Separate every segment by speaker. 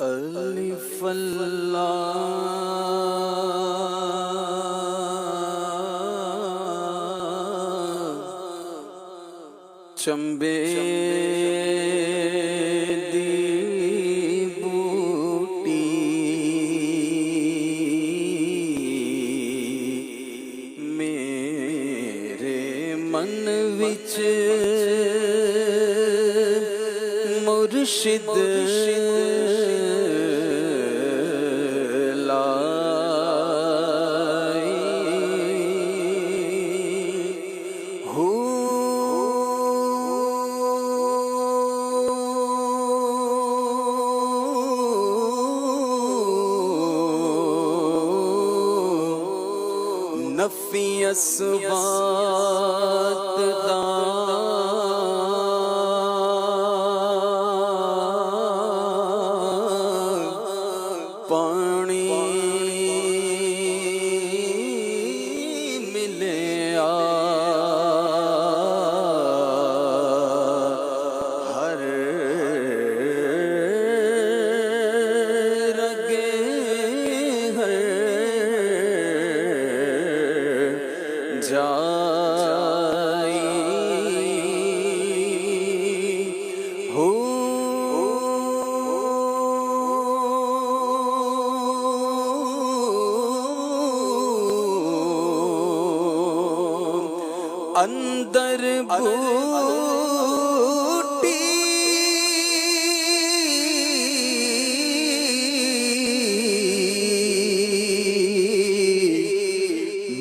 Speaker 1: अलिफ अल्लाह चंबे दी बूटी मेरे मन विच मुर्शिद नफी अस्बात दा पानी मिलिया हर रगे हर जाई हो अंदर बूटी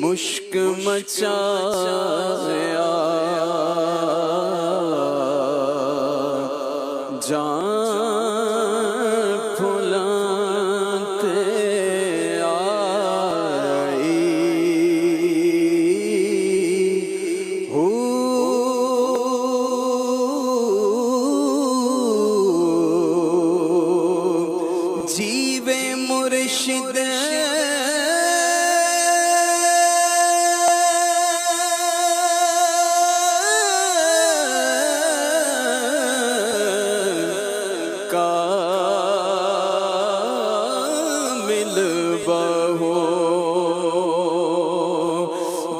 Speaker 1: मुश्क मचाया जान फुलाते आई हो जीवे मुर्शिद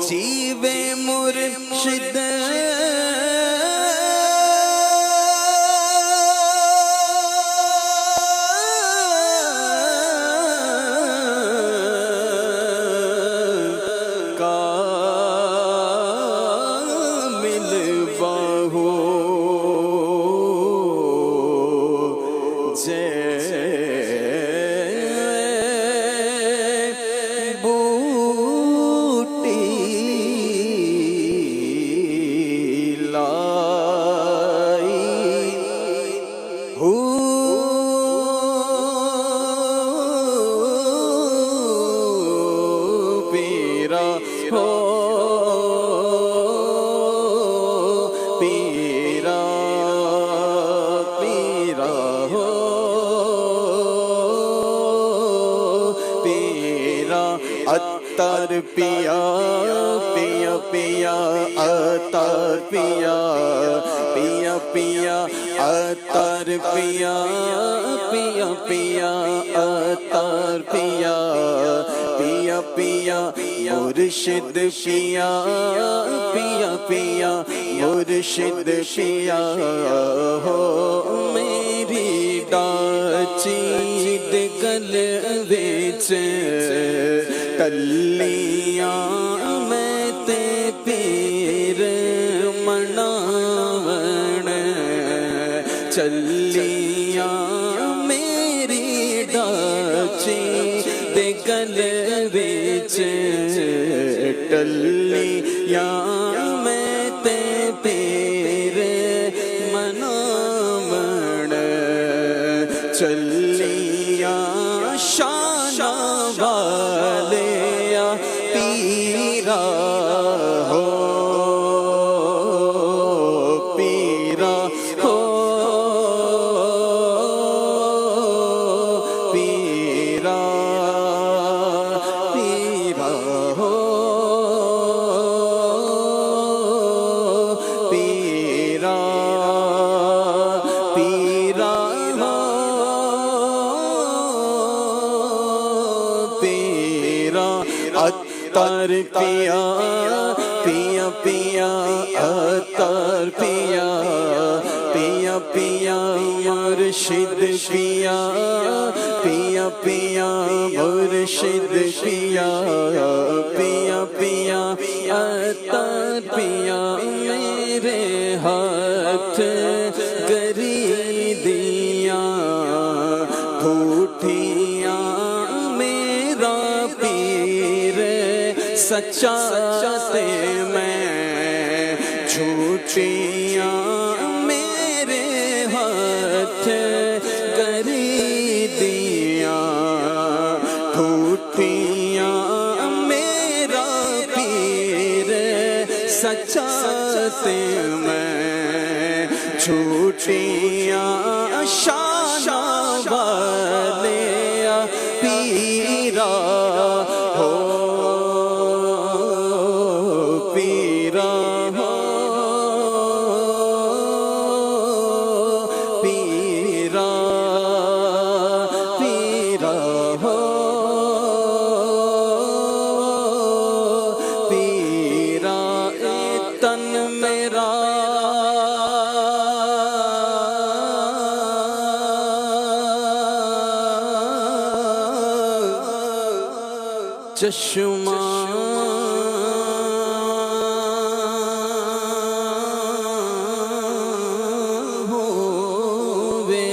Speaker 1: जीवे मुर्शिद कामिल बाहो पीरा हो पीरा पीरा हो पीरा अत्तर पिया पिया पिया अत्तर पिया पिया पिया अत्तर पिया पिया पिया अत्तर पिया पिया पिया मुर्शिद पिया पिया पिया मुर्शिद पिया हो मेरी डाची गल विच टल्लियां मैं ते पीर मनावण चलियां मेरी डाची गल विच टल्लियां मैं ते पीर मनावण चलियां शाना वालिया पीरा हो पीरा हो पीरा पीरा हो पीरा पीरा हो पीरा अत्तर पिया पिया पिया अत्तर पिया पिया पिया मुर्शिद पिया पिया पिया मुर्शिद पिया पिया पिया अत्तर पिया मेरे हाथ गरी दिया ठूठियाँ मेरा पीर सच्चा से मैं झूठियाँ मेरे हाथ गरी दिया ठूठियाँ मेरा पीर सच्चा से मैं झूठियाँ शाना वाले पीरा हो पीरा हो पीरा पीरा हो पीरा तन मेरा चश्मा होवे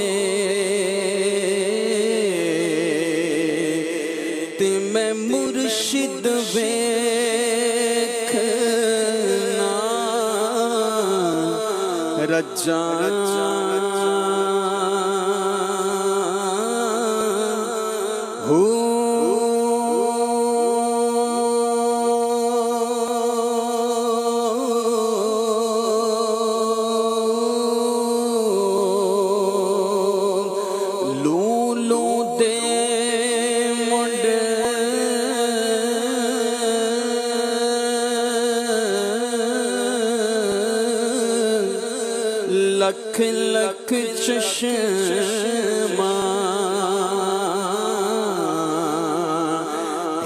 Speaker 1: ते मैं मुर्शिद वेखना रजा हो लख लख चश्मा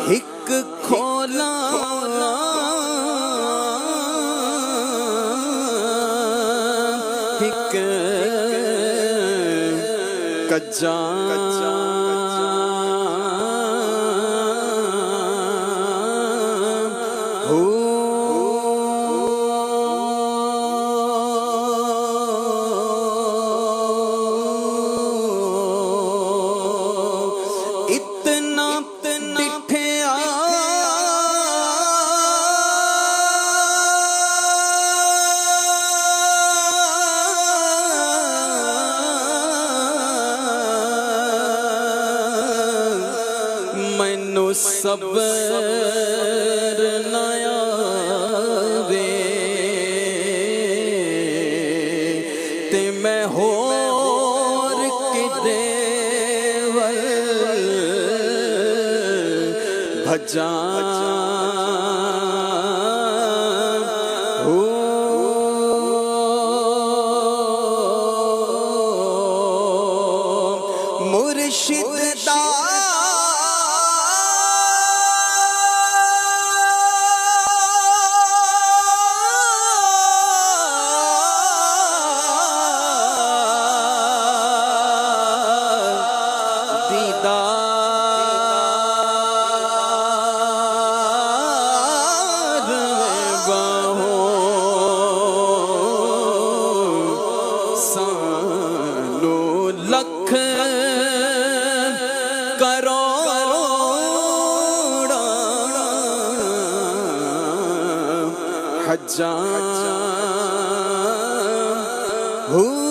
Speaker 1: हिक खोला हिक कज्जा हो मैनू सबर नया वे ते मैं होर किदे वल भजा हो मुर्शिद दा सानो लख करोड़ा हजार हो